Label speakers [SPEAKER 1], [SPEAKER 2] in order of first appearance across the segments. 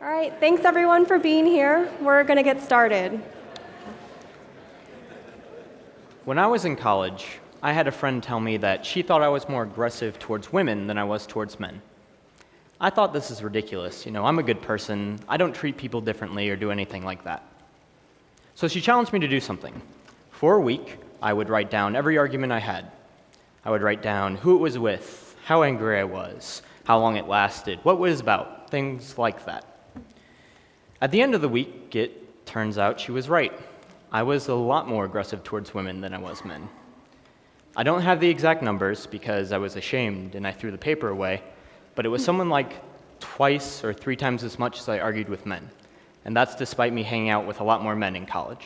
[SPEAKER 1] All right, thanks everyone for being here. We're going to get started.
[SPEAKER 2] When I was in college, I had a friend tell me that she thought I was more aggressive towards women than I was towards men. I thought this is ridiculous. I'm a good person. I don't treat people differently or do anything like that. So she challenged me to do something. For a week, I would write down every argument I had. I would write down who it was with, how angry I was, how long it lasted, what it was about, things like that. At the end of the week, it turns out she was right. I was a lot more aggressive towards women than I was men. I don't have the exact numbers because I was ashamed and I threw the paper away, but it was something like twice or 3 times as much as I argued with men, and that's despite me hanging out with a lot more men in college.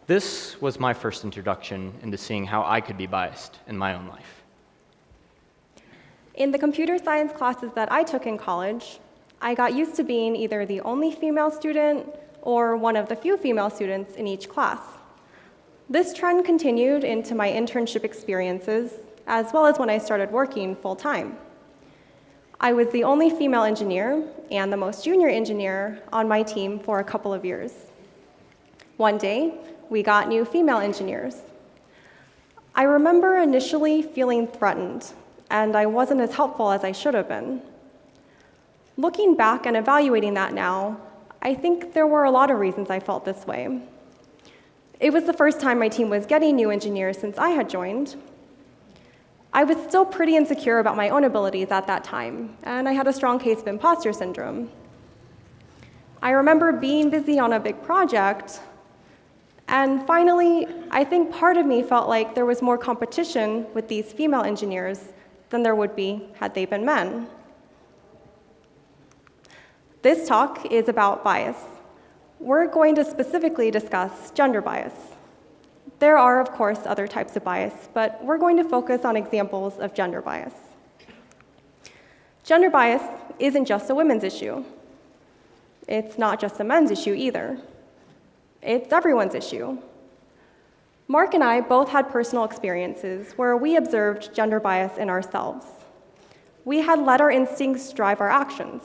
[SPEAKER 2] This was my first introduction into seeing how I could be biased in my own life.
[SPEAKER 1] In the computer science classes that I took in college, I got used to being either the only female student or one of the few female students in each class. This trend continued into my internship experiences, as well as when I started working full-time. I was the only female engineer and the most junior engineer on my team for a couple of years. One day, we got new female engineers. I remember initially feeling threatened, and I wasn't as helpful as I should have been. Looking back and evaluating that now, I think there were a lot of reasons I felt this way. It was the first time my team was getting new engineers since I had joined. I was still pretty insecure about my own abilities at that time, and I had a strong case of imposter syndrome. I remember being busy on a big project, and finally, I think part of me felt like there was more competition with these female engineers than there would be had they been men. This talk is about bias. We're going to specifically discuss gender bias. There are, of course, other types of bias, but we're going to focus on examples of gender bias. Gender bias isn't just a women's issue. It's not just a men's issue either. It's everyone's issue. Mark and I both had personal experiences where we observed gender bias in ourselves. We had let our instincts drive our actions,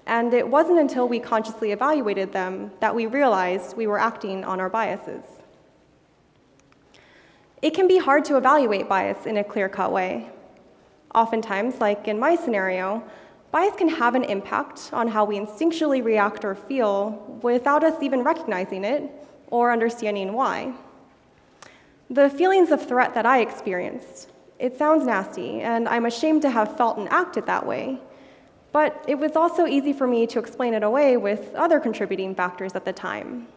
[SPEAKER 1] and it wasn't until we consciously evaluated them that we realized we were acting on our biases. It can be hard to evaluate bias in a clear-cut way. Oftentimes, like in my scenario, bias can have an impact on how we instinctually react or feel without us even recognizing it or understanding why. The feelings of threat that I experienced, it sounds nasty, and I'm ashamed to have felt and acted that way. But it was also easy for me to explain it away with other contributing factors at the time.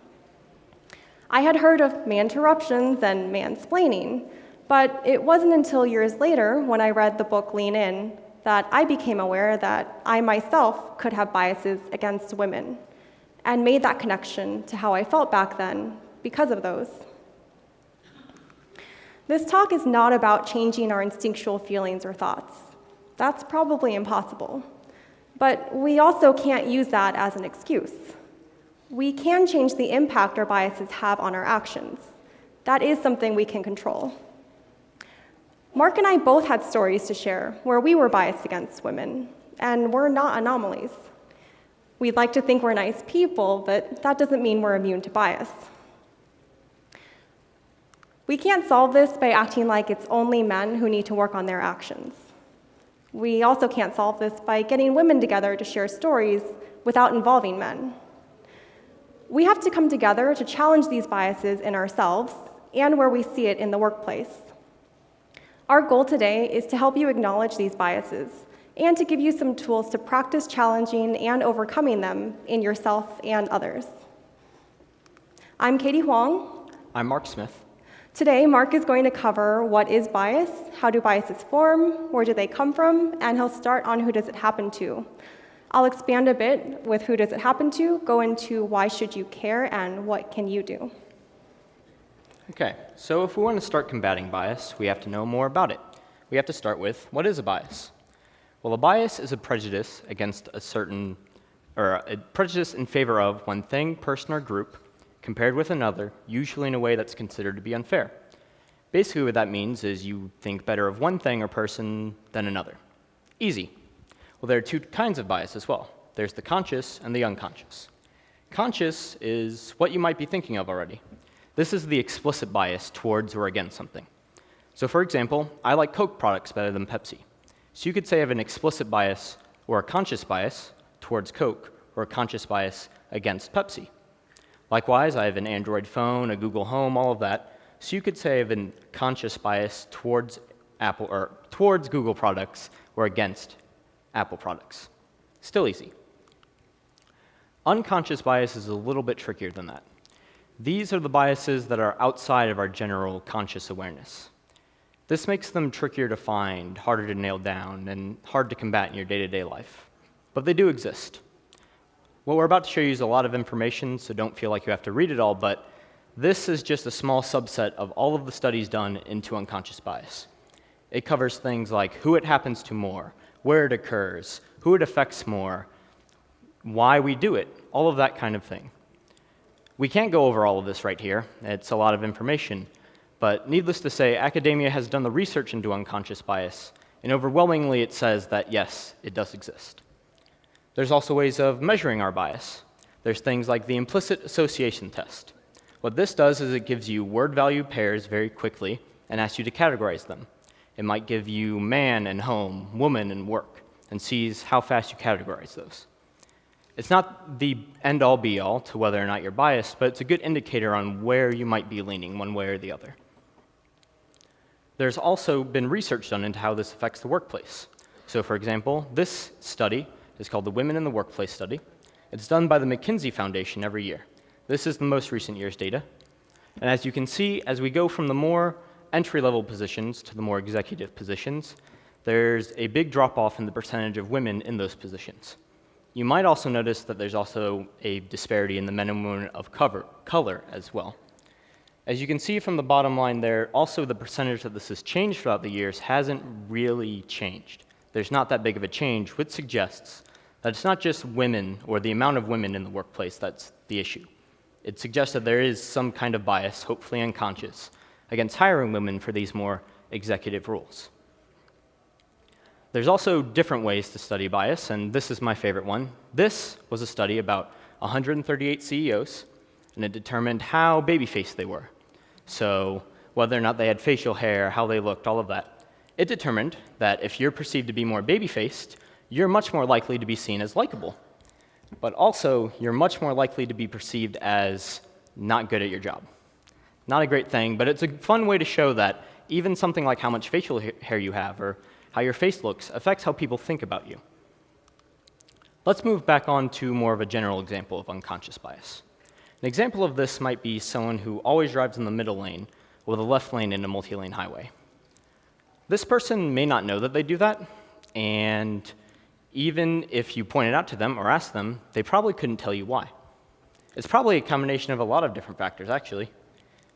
[SPEAKER 1] I had heard of man-interruptions and mansplaining, but it wasn't until years later when I read the book Lean In that I became aware that I myself could have biases against women, and made that connection to how I felt back then because of those. This talk is not about changing our instinctual feelings or thoughts. That's probably impossible. But we also can't use that as an excuse. We can change the impact our biases have on our actions. That is something we can control. Mark and I both had stories to share where we were biased against women, and we're not anomalies. We'd like to think we're nice people, but that doesn't mean we're immune to bias. We can't solve this by acting like it's only men who need to work on their actions. We also can't solve this by getting women together to share stories without involving men. We have to come together to challenge these biases in ourselves and where we see it in the workplace. Our goal today is to help you acknowledge these biases and to give you some tools to practice challenging and overcoming them in yourself and others. I'm Katie Huang.
[SPEAKER 2] I'm Mark Smith.
[SPEAKER 1] Today, Mark is going to cover what is bias, how do biases form, where do they come from, and he'll start on who does it happen to. I'll expand a bit with who does it happen to, go into why should you care, and what can you do.
[SPEAKER 2] Okay, so if we want to start combating bias, we have to know more about it. We have to start with, what is a bias? Well, a bias is a prejudice against a prejudice in favor of one thing, person, or group, compared with another, usually in a way that's considered to be unfair. Basically what that means is you think better of one thing or person than another. Easy. Well, there are 2 kinds of bias as well. there's the conscious and the unconscious. Conscious is what you might be thinking of already. This is the explicit bias towards or against something. So for example, I like Coke products better than Pepsi. So you could say I have an explicit bias or a conscious bias towards Coke or a conscious bias against Pepsi. Likewise, I have an Android phone, a Google Home, all of that. So you could say I have a conscious bias towards Apple or towards Google products or against Apple products. Still easy. Unconscious bias is a little bit trickier than that. These are the biases that are outside of our general conscious awareness. This makes them trickier to find, harder to nail down, and hard to combat in your day-to-day life. But they do exist. What we're about to show you is a lot of information, so don't feel like you have to read it all, but this is just a small subset of all of the studies done into unconscious bias. It covers things like who it happens to more, where it occurs, who it affects more, why we do it, all of that kind of thing. We can't go over all of this right here. It's a lot of information. But needless to say, academia has done the research into unconscious bias, and overwhelmingly it says that yes, it does exist. There's also ways of measuring our bias. There's things like the implicit association test. What this does is it gives you word-value pairs very quickly and asks you to categorize them. It might give you man and home, woman and work, and sees how fast you categorize those. It's not the end-all be-all to whether or not you're biased, but it's a good indicator on where you might be leaning one way or the other. There's also been research done into how this affects the workplace. So for example, this study is called the Women in the Workplace Study. It's done by the McKinsey Foundation every year. This is the most recent year's data. And as you can see, as we go from the more entry-level positions to the more executive positions, there's a big drop-off in the percentage of women in those positions. You might also notice that there's also a disparity in the men and women of color as well. As you can see from the bottom line there, also the percentage that this has changed throughout the years hasn't really changed. There's not that big of a change, which suggests that it's not just women or the amount of women in the workplace that's the issue. It suggests that there is some kind of bias, hopefully unconscious, against hiring women for these more executive roles. There's also different ways to study bias, and this is my favorite one. This was a study about 138 CEOs, and it determined how baby-faced they were. So whether or not they had facial hair, how they looked, all of that. It determined that if you're perceived to be more baby-faced, you're much more likely to be seen as likable. But also, you're much more likely to be perceived as not good at your job. Not a great thing, but it's a fun way to show that even something like how much facial hair you have or how your face looks affects how people think about you. Let's move back on to more of a general example of unconscious bias. An example of this might be someone who always drives in the middle lane or the left lane in a multi-lane highway. This person may not know that they do that, and even if you point it out to them or ask them, they probably couldn't tell you why. It's probably a combination of a lot of different factors, actually.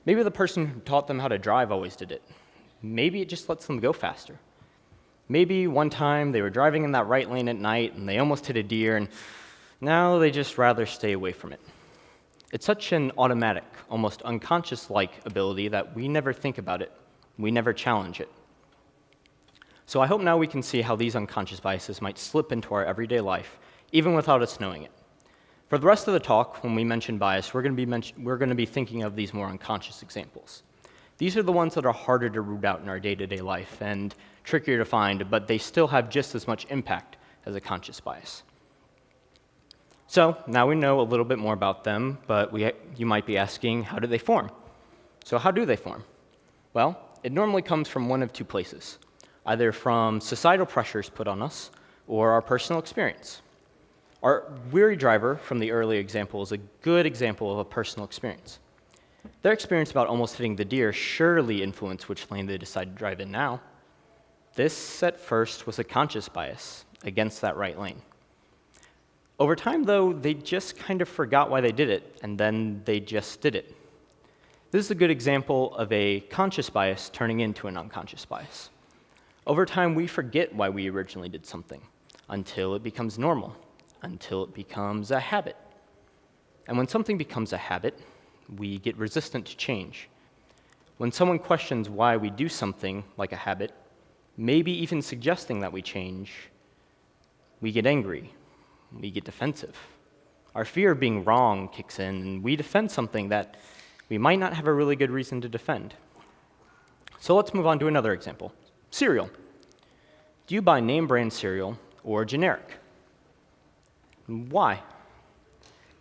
[SPEAKER 2] Maybe the person who taught them how to drive always did it. Maybe it just lets them go faster. Maybe one time they were driving in that right lane at night and they almost hit a deer, and now they just rather stay away from it. It's such an automatic, almost unconscious-like ability that we never think about it. We never challenge it. So I hope now we can see how these unconscious biases might slip into our everyday life, even without us knowing it. For the rest of the talk, when we mention bias, we're going to be thinking of these more unconscious examples. These are the ones that are harder to root out in our day-to-day life and trickier to find, but they still have just as much impact as a conscious bias. So now we know a little bit more about them, but you might be asking, how do they form? So how do they form? Well, it normally comes from one of two places, either from societal pressures put on us or our personal experience. Our weary driver from the early example is a good example of a personal experience. Their experience about almost hitting the deer surely influenced which lane they decide to drive in now. This, at first, was a conscious bias against that right lane. Over time, though, they just kind of forgot why they did it, and then they just did it. This is a good example of a conscious bias turning into an unconscious bias. Over time, we forget why we originally did something, until it becomes normal, until it becomes a habit. And when something becomes a habit, we get resistant to change. When someone questions why we do something like a habit, maybe even suggesting that we change, we get angry, we get defensive. Our fear of being wrong kicks in, and we defend something that we might not have a really good reason to defend. So let's move on to another example. Cereal. Do you buy name brand cereal or generic? Why?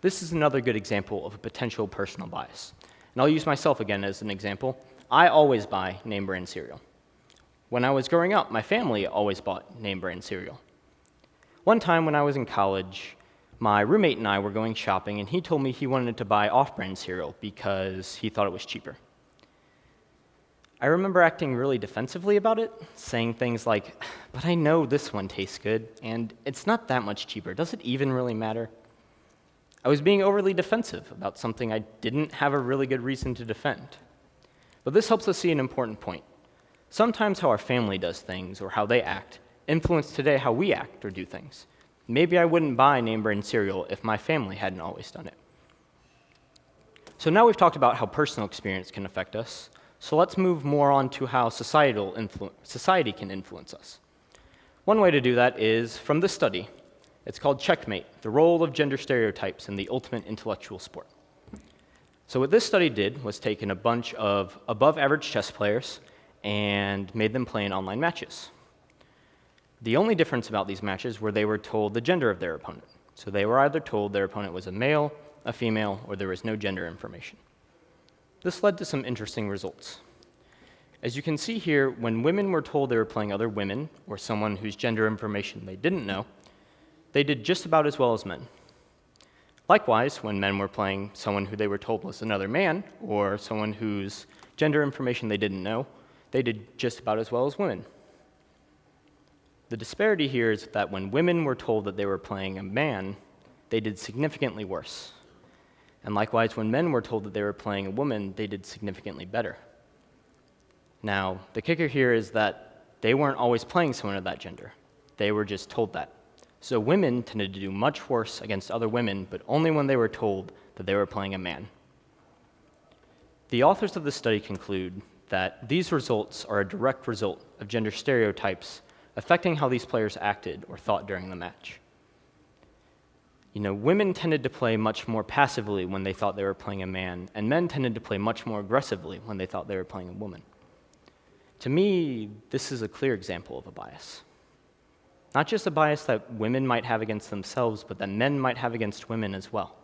[SPEAKER 2] This is another good example of a potential personal bias. And I'll use myself again as an example. I always buy name brand cereal. When I was growing up, my family always bought name brand cereal. One time when I was in college, my roommate and I were going shopping, and he told me he wanted to buy off-brand cereal because he thought it was cheaper. I remember acting really defensively about it, saying things like, but I know this one tastes good, and it's not that much cheaper. Does it even really matter? I was being overly defensive about something I didn't have a really good reason to defend. But this helps us see an important point. Sometimes how our family does things or how they act influence today how we act or do things. Maybe I wouldn't buy name brand cereal if my family hadn't always done it. So now we've talked about how personal experience can affect us, so let's move more on to how society can influence us. One way to do that is from this study. It's called Checkmate, the role of gender stereotypes in the ultimate intellectual sport. So what this study did was taken a bunch of above-average chess players and made them play in online matches. The only difference about these matches were they were told the gender of their opponent. So they were either told their opponent was a male, a female, or there was no gender information. This led to some interesting results. As you can see here, when women were told they were playing other women, or someone whose gender information they didn't know, they did just about as well as men. Likewise, when men were playing someone who they were told was another man, or someone whose gender information they didn't know, they did just about as well as women. The disparity here is that when women were told that they were playing a man, they did significantly worse. And likewise, when men were told that they were playing a woman, they did significantly better. Now, the kicker here is that they weren't always playing someone of that gender. They were just told that. So women tended to do much worse against other women, but only when they were told that they were playing a man. The authors of the study conclude that these results are a direct result of gender stereotypes affecting how these players acted or thought during the match. Women tended to play much more passively when they thought they were playing a man, and men tended to play much more aggressively when they thought they were playing a woman. To me, this is a clear example of a bias. Not just a bias that women might have against themselves, but that men might have against women as well.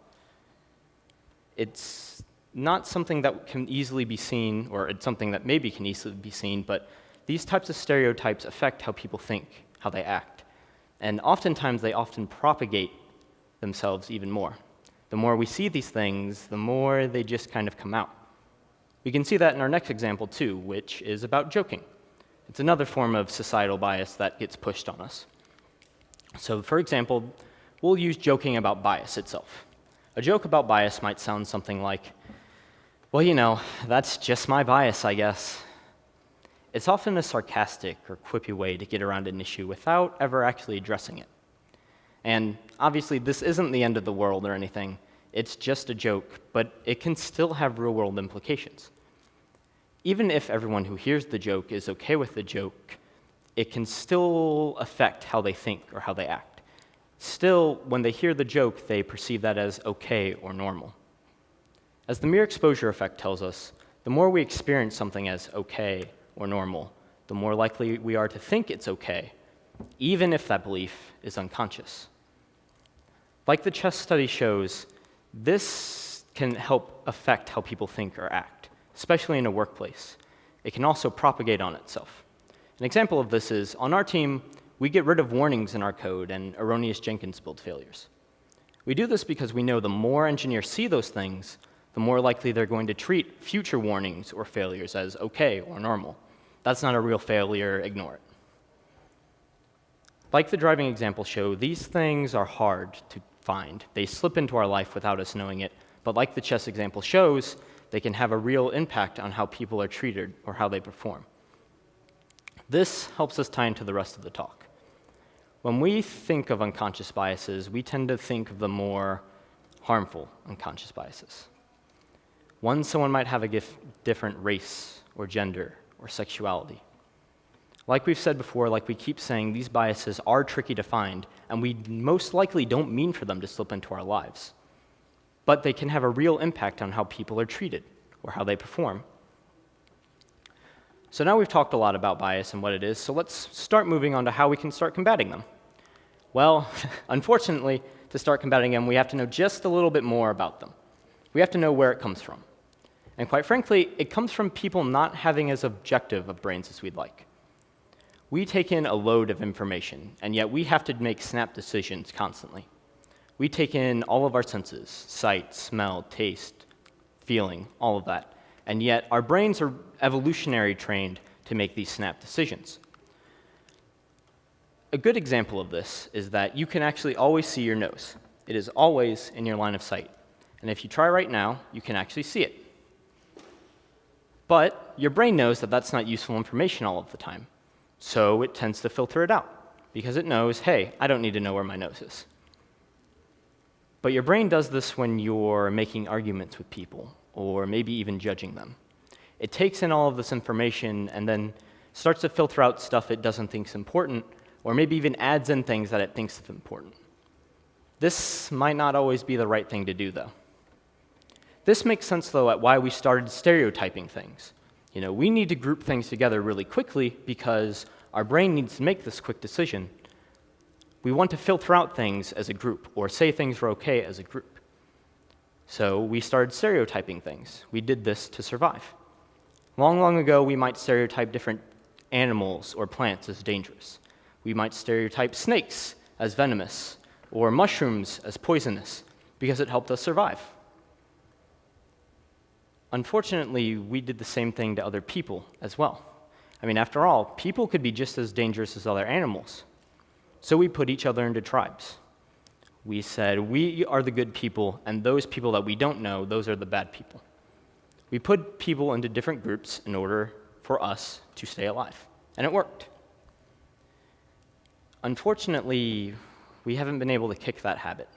[SPEAKER 2] It's not something that can easily be seen, or it's something that maybe can easily be seen, but these types of stereotypes affect how people think, how they act. And oftentimes, they often propagate themselves even more. The more we see these things, the more they just kind of come out. We can see that in our next example too, which is about joking. It's another form of societal bias that gets pushed on us. So for example, we'll use joking about bias itself. A joke about bias might sound something like, well, that's just my bias, I guess. It's often a sarcastic or quippy way to get around an issue without ever actually addressing it. And obviously, this isn't the end of the world or anything. It's just a joke, but it can still have real-world implications. Even if everyone who hears the joke is okay with the joke, it can still affect how they think or how they act. Still, when they hear the joke, they perceive that as okay or normal. As the mere exposure effect tells us, the more we experience something as okay or normal, the more likely we are to think it's okay, even if that belief is unconscious. Like the chess study shows, this can help affect how people think or act, especially in a workplace. It can also propagate on itself. An example of this is, on our team, we get rid of warnings in our code and erroneous Jenkins build failures. We do this because we know the more engineers see those things, the more likely they're going to treat future warnings or failures as okay or normal. That's not a real failure, ignore it. Like the driving example show, these things are hard to find. They slip into our life without us knowing it, but like the chess example shows, they can have a real impact on how people are treated or how they perform. This helps us tie into the rest of the talk. When we think of unconscious biases, we tend to think of the more harmful unconscious biases. One, someone might have a different race or gender or sexuality. Like we've said before, like we keep saying, these biases are tricky to find, and we most likely don't mean for them to slip into our lives. But they can have a real impact on how people are treated or how they perform. So now we've talked a lot about bias and what it is, so let's start moving on to how we can start combating them. Well, unfortunately, to start combating them, we have to know just a little bit more about them. We have to know where it comes from. And quite frankly, it comes from people not having as objective of brains as we'd like. We take in a load of information, and yet we have to make snap decisions constantly. We take in all of our senses, sight, smell, taste, feeling, all of that. And yet our brains are evolutionary trained to make these snap decisions. A good example of this is that you can actually always see your nose. It is always in your line of sight. And if you try right now, you can actually see it. But your brain knows that that's not useful information all of the time. So it tends to filter it out, because it knows, hey, I don't need to know where my nose is. But your brain does this when you're making arguments with people, or maybe even judging them. It takes in all of this information and then starts to filter out stuff it doesn't think is important, or maybe even adds in things that it thinks is important. This might not always be the right thing to do, though. This makes sense, though, at why we started stereotyping things. We need to group things together really quickly because our brain needs to make this quick decision. We want to filter out things as a group, or say things are okay as a group. So we started stereotyping things. We did this to survive. Long, long ago, we might stereotype different animals or plants as dangerous. We might stereotype snakes as venomous, or mushrooms as poisonous, because it helped us survive. Unfortunately, we did the same thing to other people as well. After all, people could be just as dangerous as other animals. So we put each other into tribes. We said, we are the good people, and those people that we don't know, those are the bad people. We put people into different groups in order for us to stay alive, and it worked. Unfortunately, we haven't been able to kick that habit.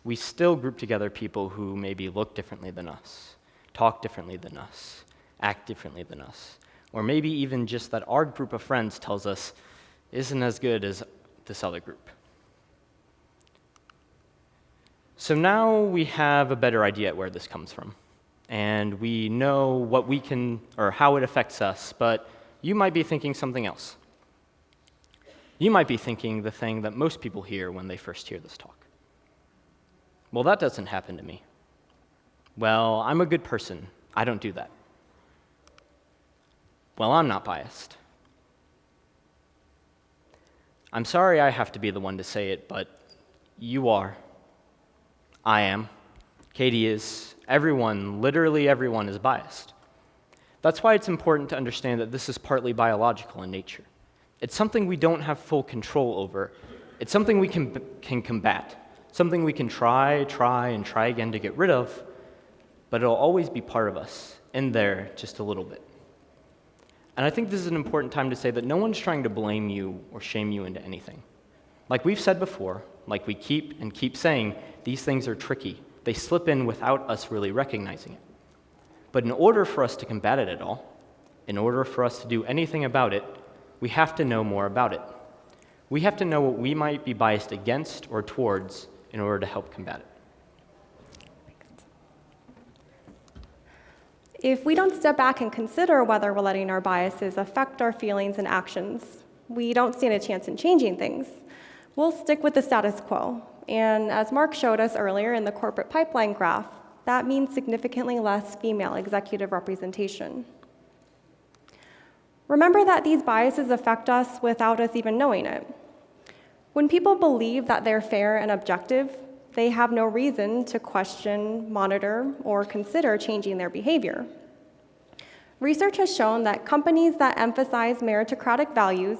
[SPEAKER 2] We still group together people who maybe look differently than us, talk differently than us, act differently than us, or maybe even just that our group of friends tells us isn't as good as this other group. So now we have a better idea at where this comes from, and we know what we can, or how it affects us, but you might be thinking something else. You might be thinking the thing that most people hear when they first hear this talk. Well, that doesn't happen to me. Well, I'm a good person. I don't do that. Well, I'm not biased. I'm sorry I have to be the one to say it, but you are. I am. Katie is. Everyone, literally everyone, is biased. That's why it's important to understand that this is partly biological in nature. It's something we don't have full control over. It's something we can combat, something we can try again to get rid of, but it'll always be part of us, in there just a little bit. And I think this is an important time to say that no one's trying to blame you or shame you into anything. Like we've said before, like we keep saying, these things are tricky. They slip in without us really recognizing it. But in order for us to combat it at all, in order for us to do anything about it, we have to know more about it. We have to know what we might be biased against or towards in order to help combat it.
[SPEAKER 1] If we don't step back and consider whether we're letting our biases affect our feelings and actions, we don't stand a chance in changing things. We'll stick with the status quo. And as Mark showed us earlier in the corporate pipeline graph, that means significantly less female executive representation. Remember that these biases affect us without us even knowing it. When people believe that they're fair and objective, they have no reason to question, monitor, or consider changing their behavior. Research has shown that companies that emphasize meritocratic values,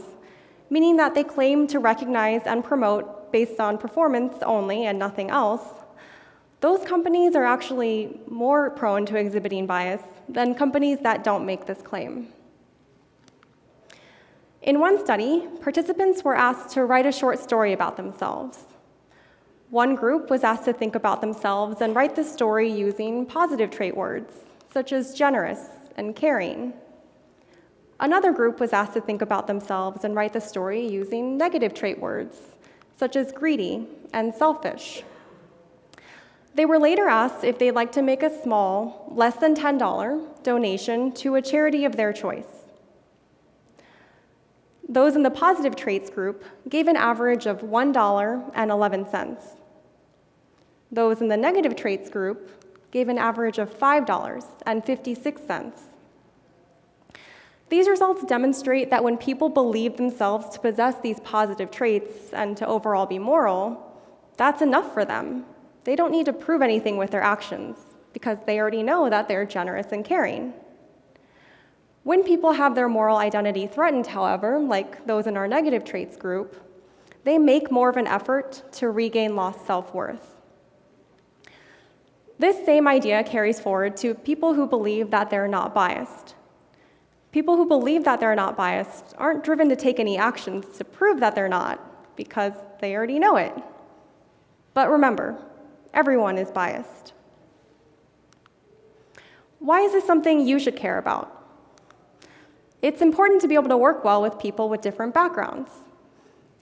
[SPEAKER 1] meaning that they claim to recognize and promote based on performance only and nothing else, those companies are actually more prone to exhibiting bias than companies that don't make this claim. In one study, participants were asked to write a short story about themselves. One group was asked to think about themselves and write the story using positive trait words, such as generous and caring. Another group was asked to think about themselves and write the story using negative trait words, such as greedy and selfish. They were later asked if they'd like to make a small, less than $10 donation to a charity of their choice. Those in the positive traits group gave an average of $1.11. Those in the negative traits group gave an average of $5.56. These results demonstrate that when people believe themselves to possess these positive traits and to overall be moral, that's enough for them. They don't need to prove anything with their actions because they already know that they're generous and caring. When people have their moral identity threatened, however, like those in our negative traits group, they make more of an effort to regain lost self-worth. This same idea carries forward to people who believe that they're not biased. People who believe that they're not biased aren't driven to take any actions to prove that they're not because they already know it. But remember, everyone is biased. Why is this something you should care about? It's important to be able to work well with people with different backgrounds.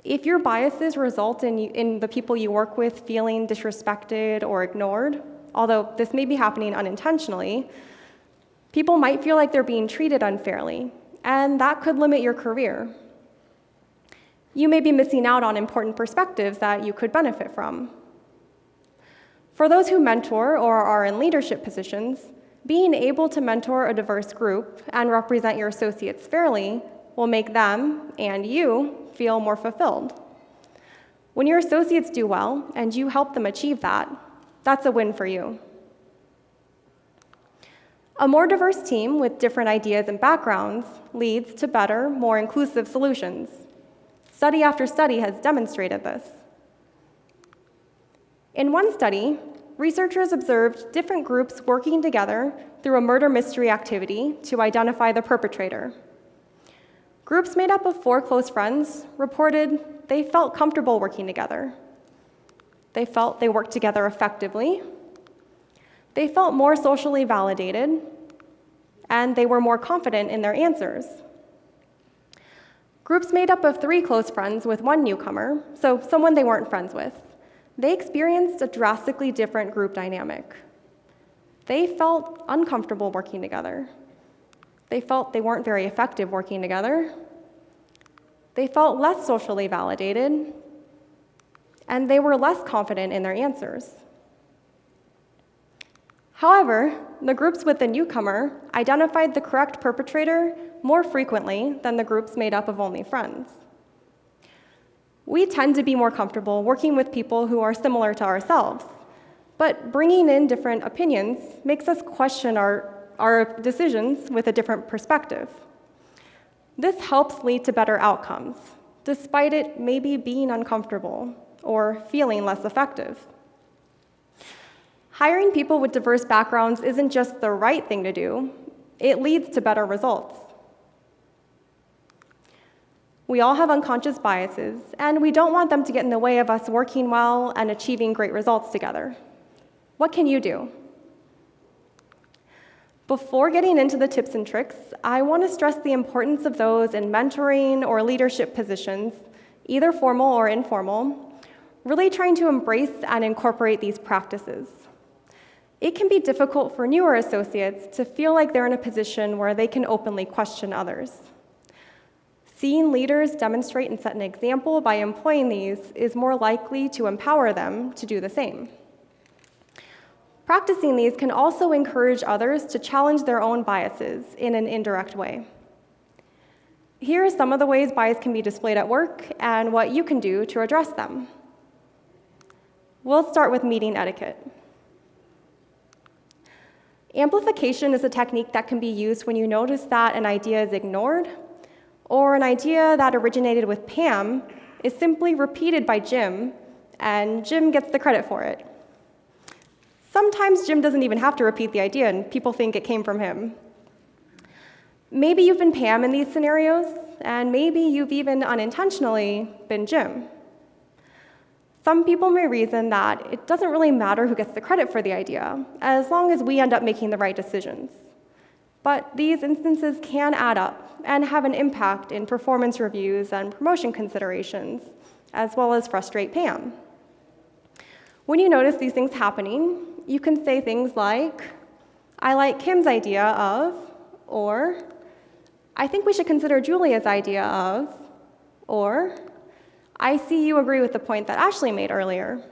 [SPEAKER 1] If your biases result in the people you work with feeling disrespected or ignored, although this may be happening unintentionally, people might feel like they're being treated unfairly, and that could limit your career. You may be missing out on important perspectives that you could benefit from. For those who mentor or are in leadership positions, being able to mentor a diverse group and represent your associates fairly will make them and you feel more fulfilled. When your associates do well and you help them achieve that, that's a win for you. A more diverse team with different ideas and backgrounds leads to better, more inclusive solutions. Study after study has demonstrated this. In one study, researchers observed different groups working together through a murder mystery activity to identify the perpetrator. Groups made up of 4 close friends reported they felt comfortable working together. They felt they worked together effectively. They felt more socially validated, and they were more confident in their answers. Groups made up of 3 close friends with 1 newcomer, so someone they weren't friends with, they experienced a drastically different group dynamic. They felt uncomfortable working together. They felt they weren't very effective working together. They felt less socially validated, and they were less confident in their answers. However, the groups with the newcomer identified the correct perpetrator more frequently than the groups made up of only friends. We tend to be more comfortable working with people who are similar to ourselves, but bringing in different opinions makes us question our decisions with a different perspective. This helps lead to better outcomes, despite it maybe being uncomfortable or feeling less effective. Hiring people with diverse backgrounds isn't just the right thing to do, it leads to better results. We all have unconscious biases, and we don't want them to get in the way of us working well and achieving great results together. What can you do? Before getting into the tips and tricks, I want to stress the importance of those in mentoring or leadership positions, either formal or informal, really trying to embrace and incorporate these practices. It can be difficult for newer associates to feel like they're in a position where they can openly question others. Seeing leaders demonstrate and set an example by employing these is more likely to empower them to do the same. Practicing these can also encourage others to challenge their own biases in an indirect way. Here are some of the ways bias can be displayed at work and what you can do to address them. We'll start with meeting etiquette. Amplification is a technique that can be used when you notice that an idea is ignored, or an idea that originated with Pam is simply repeated by Jim, and Jim gets the credit for it. Sometimes Jim doesn't even have to repeat the idea, and people think it came from him. Maybe you've been Pam in these scenarios, and maybe you've even unintentionally been Jim. Some people may reason that it doesn't really matter who gets the credit for the idea, as long as we end up making the right decisions. But these instances can add up and have an impact in performance reviews and promotion considerations, as well as frustrate Pam. When you notice these things happening, you can say things like, I like Kim's idea of, or I think we should consider Julia's idea of, or I see you agree with the point that Ashley made earlier.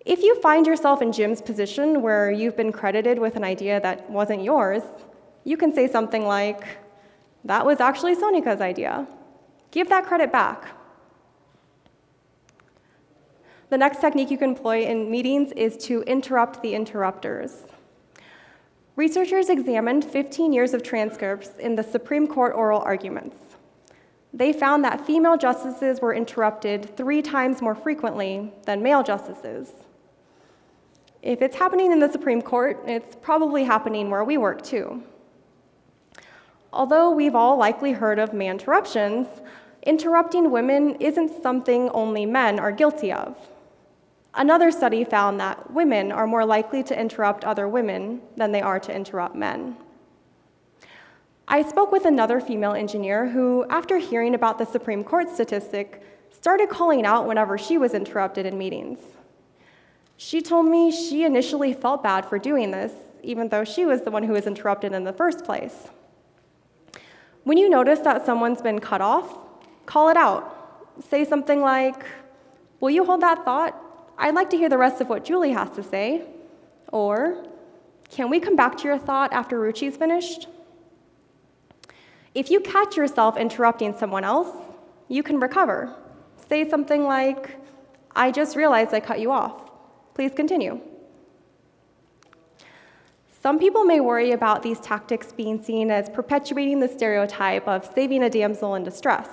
[SPEAKER 1] If you find yourself in Jim's position where you've been credited with an idea that wasn't yours, you can say something like, that was actually Sonika's idea. Give that credit back. The next technique you can employ in meetings is to interrupt the interrupters. Researchers examined 15 years of transcripts in the Supreme Court oral arguments. They found that female justices were interrupted 3 times more frequently than male justices. If it's happening in the Supreme Court, it's probably happening where we work too. Although we've all likely heard of man-interruptions, interrupting women isn't something only men are guilty of. Another study found that women are more likely to interrupt other women than they are to interrupt men. I spoke with another female engineer who, after hearing about the Supreme Court statistic, started calling out whenever she was interrupted in meetings. She told me she initially felt bad for doing this, even though she was the one who was interrupted in the first place. When you notice that someone's been cut off, call it out. Say something like, will you hold that thought? I'd like to hear the rest of what Julie has to say. Or, can we come back to your thought after Ruchi's finished? If you catch yourself interrupting someone else, you can recover. Say something like, I just realized I cut you off. Please continue. Some people may worry about these tactics being seen as perpetuating the stereotype of saving a damsel in distress.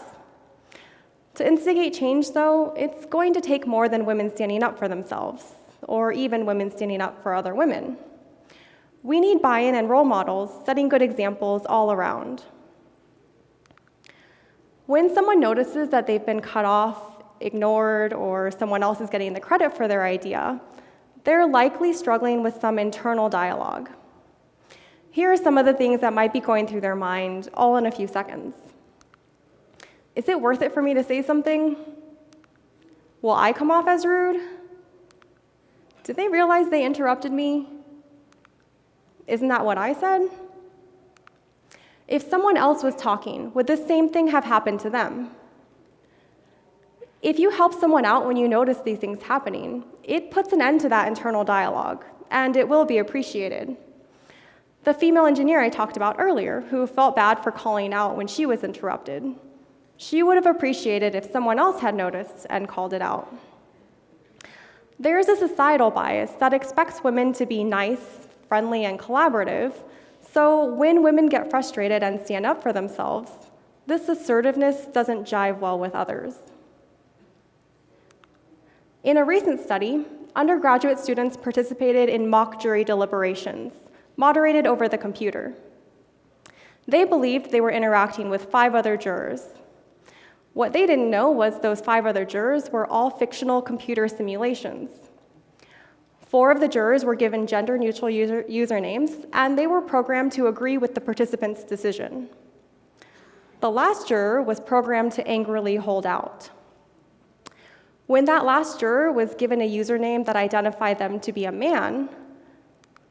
[SPEAKER 1] To instigate change, though, it's going to take more than women standing up for themselves, or even women standing up for other women. We need buy-in and role models, setting good examples all around. When someone notices that they've been cut off, ignored, or someone else is getting the credit for their idea, they're likely struggling with some internal dialogue. Here are some of the things that might be going through their mind, all in a few seconds. Is it worth it for me to say something? Will I come off as rude? Did they realize they interrupted me? Isn't that what I said? If someone else was talking, would the same thing have happened to them? If you help someone out when you notice these things happening, it puts an end to that internal dialogue, and it will be appreciated. The female engineer I talked about earlier, who felt bad for calling out when she was interrupted, she would have appreciated if someone else had noticed and called it out. There is a societal bias that expects women to be nice, friendly, and collaborative, so when women get frustrated and stand up for themselves, this assertiveness doesn't jive well with others. In a recent study, undergraduate students participated in mock jury deliberations, moderated over the computer. They believed they were interacting with 5 other jurors. What they didn't know was those 5 other jurors were all fictional computer simulations. 4 of the jurors were given gender-neutral usernames, and they were programmed to agree with the participant's decision. The last juror was programmed to angrily hold out. When that last juror was given a username that identified them to be a man,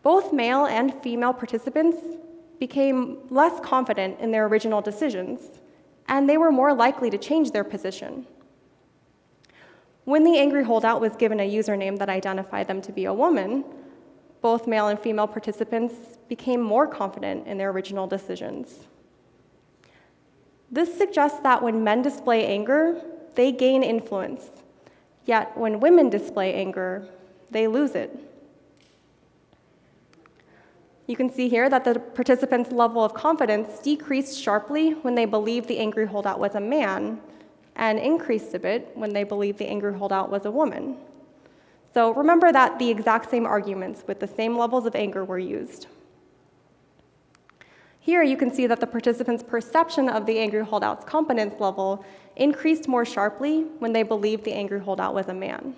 [SPEAKER 1] both male and female participants became less confident in their original decisions, and they were more likely to change their position. When the angry holdout was given a username that identified them to be a woman, both male and female participants became more confident in their original decisions. This suggests that when men display anger, they gain influence. Yet when women display anger, they lose it. You can see here that the participants' level of confidence decreased sharply when they believed the angry holdout was a man, and increased a bit when they believed the angry holdout was a woman. So remember that the exact same arguments with the same levels of anger were used. Here you can see that the participants' perception of the angry holdout's competence level increased more sharply when they believed the angry holdout was a man.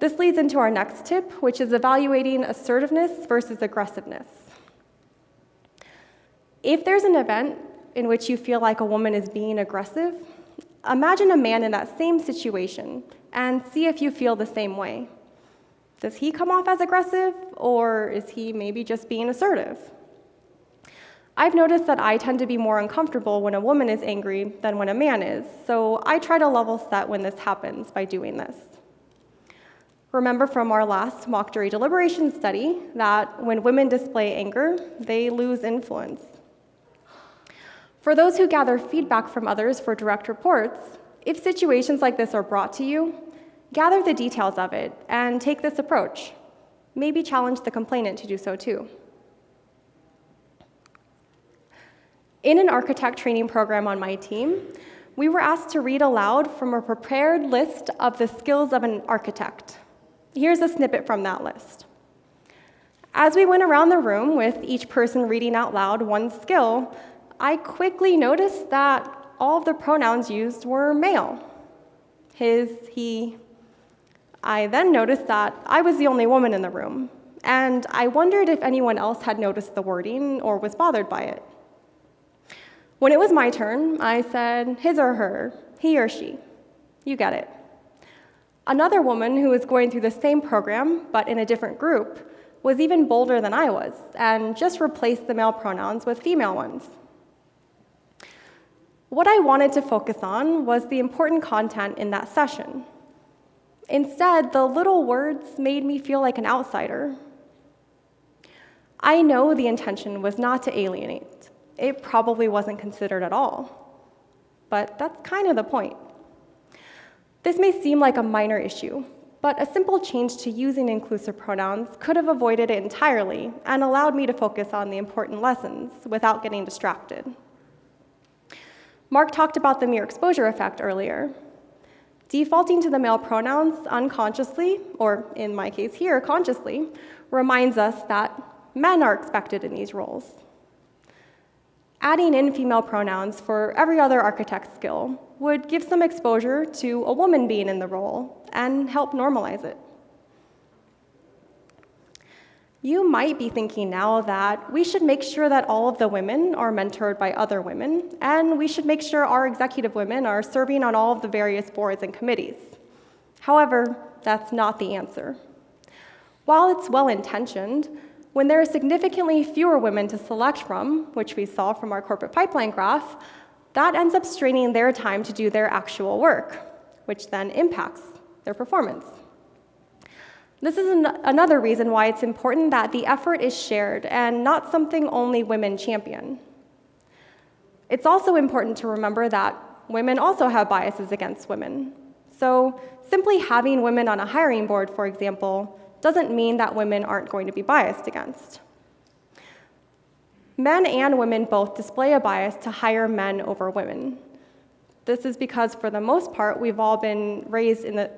[SPEAKER 1] This leads into our next tip, which is evaluating assertiveness versus aggressiveness. If there's an event in which you feel like a woman is being aggressive, imagine a man in that same situation and see if you feel the same way. Does he come off as aggressive, or is he maybe just being assertive? I've noticed that I tend to be more uncomfortable when a woman is angry than when a man is, so I try to level set when this happens by doing this. Remember from our last mock jury deliberation study that when women display anger, they lose influence. For those who gather feedback from others for direct reports, if situations like this are brought to you, gather the details of it and take this approach. Maybe challenge the complainant to do so too. In an architect training program on my team, we were asked to read aloud from a prepared list of the skills of an architect. Here's a snippet from that list. As we went around the room with each person reading out loud one skill, I quickly noticed that all of the pronouns used were male. His, he. I then noticed that I was the only woman in the room, and I wondered if anyone else had noticed the wording or was bothered by it. When it was my turn, I said his or her, he or she. You get it. Another woman who was going through the same program, but in a different group, was even bolder than I was, and just replaced the male pronouns with female ones. What I wanted to focus on was the important content in that session. Instead, the little words made me feel like an outsider. I know the intention was not to alienate. It probably wasn't considered at all. But that's kind of the point. This may seem like a minor issue, but a simple change to using inclusive pronouns could have avoided it entirely and allowed me to focus on the important lessons without getting distracted. Mark talked about the mere exposure effect earlier. Defaulting to the male pronouns unconsciously, or in my case here, consciously, reminds us that men are expected in these roles. Adding in female pronouns for every other architect skill would give some exposure to a woman being in the role and help normalize it. You might be thinking now that we should make sure that all of the women are mentored by other women, and we should make sure our executive women are serving on all of the various boards and committees. However, that's not the answer. While it's well-intentioned, when there are significantly fewer women to select from, which we saw from our corporate pipeline graph, that ends up straining their time to do their actual work, which then impacts their performance. This is another reason why it's important that the effort is shared and not something only women champion. It's also important to remember that women also have biases against women. So simply having women on a hiring board, for example, doesn't mean that women aren't going to be biased against. Men and women both display a bias to hire men over women. This is because, for the most part, we've all been raised in a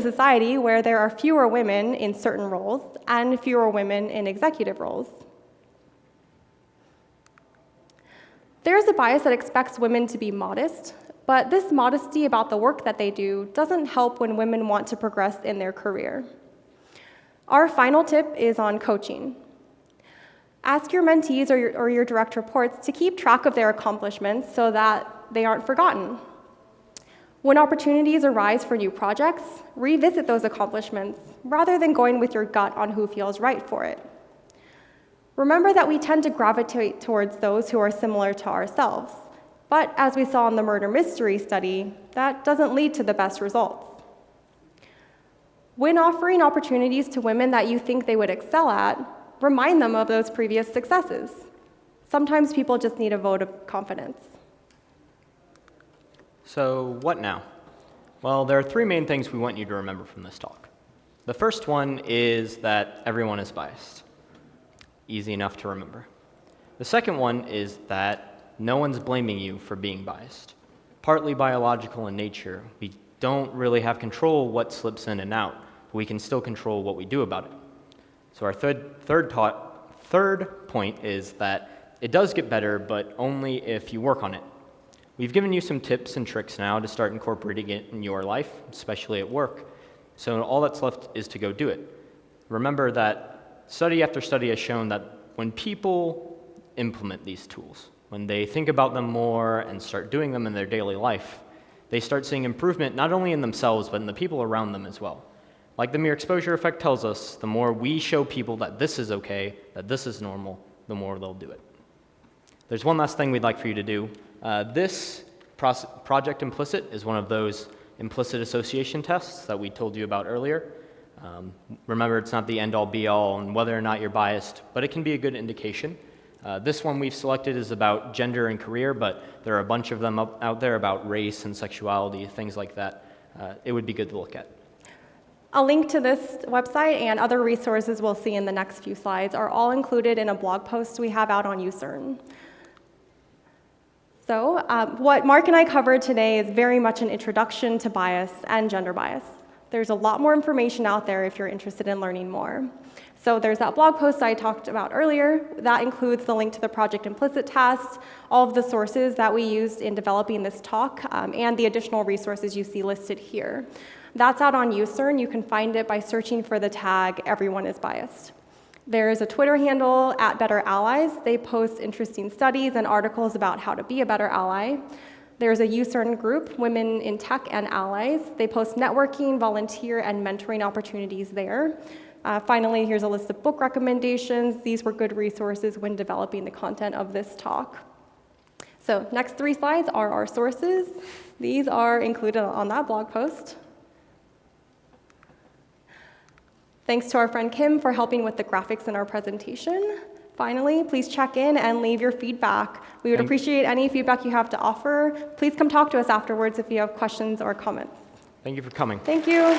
[SPEAKER 1] society where there are fewer women in certain roles and fewer women in executive roles. There's a bias that expects women to be modest, but this modesty about the work that they do doesn't help when women want to progress in their career. Our final tip is on coaching. Ask your mentees or your direct reports to keep track of their accomplishments so that they aren't forgotten. When opportunities arise for new projects, revisit those accomplishments rather than going with your gut on who feels right for it. Remember that we tend to gravitate towards those who are similar to ourselves, but as we saw in the murder mystery study, that doesn't lead to the best results. When offering opportunities to women that you think they would excel at, remind them of those previous successes. Sometimes people just need a vote of confidence.
[SPEAKER 2] So what now? Well, there are three main things we want you to remember from this talk. The first one is that everyone is biased. Easy enough to remember. The second one is that no one's blaming you for being biased. Partly biological in nature, we don't really have control what slips in and out, but we can still control what we do about it. So our third point is that it does get better, but only if you work on it. We've given you some tips and tricks now to start incorporating it in your life, especially at work. So all that's left is to go do it. Remember that study after study has shown that when people implement these tools, when they think about them more and start doing them in their daily life, they start seeing improvement not only in themselves, but in the people around them as well. Like the mere exposure effect tells us, the more we show people that this is okay, that this is normal, the more they'll do it. There's one last thing we'd like for you to do. This Project Implicit is one of those implicit association tests that we told you about earlier. Remember, it's not the end-all be-all on whether or not you're biased, but it can be a good indication. This one we've selected is about gender and career, but there are a bunch of them out there about race and sexuality, things like that. It would be good to look at.
[SPEAKER 1] A link to this website and other resources we'll see in the next few slides are all included in a blog post we have out on UCERN. So what Mark and I covered today is very much an introduction to bias and gender bias. There's a lot more information out there if you're interested in learning more. So there's that blog post I talked about earlier. That includes the link to the Project Implicit test, all of the sources that we used in developing this talk, and the additional resources you see listed here. That's out on UCERN. You can find it by searching for the tag "Everyone is Biased." There's a Twitter handle @BetterAllies. They post interesting studies and articles about how to be a better ally. There's a UCERN group, Women in Tech and Allies. They post networking, volunteer, and mentoring opportunities there. Finally, here's a list of book recommendations. These were good resources when developing the content of this talk. So next 3 slides are our sources. These are included on that blog post. Thanks to our friend Kim for helping with the graphics in our presentation. Finally, please check in and leave your feedback. We would appreciate any feedback you have to offer. Please come talk to us afterwards if you have questions or comments.
[SPEAKER 2] Thank you for coming.
[SPEAKER 1] Thank you.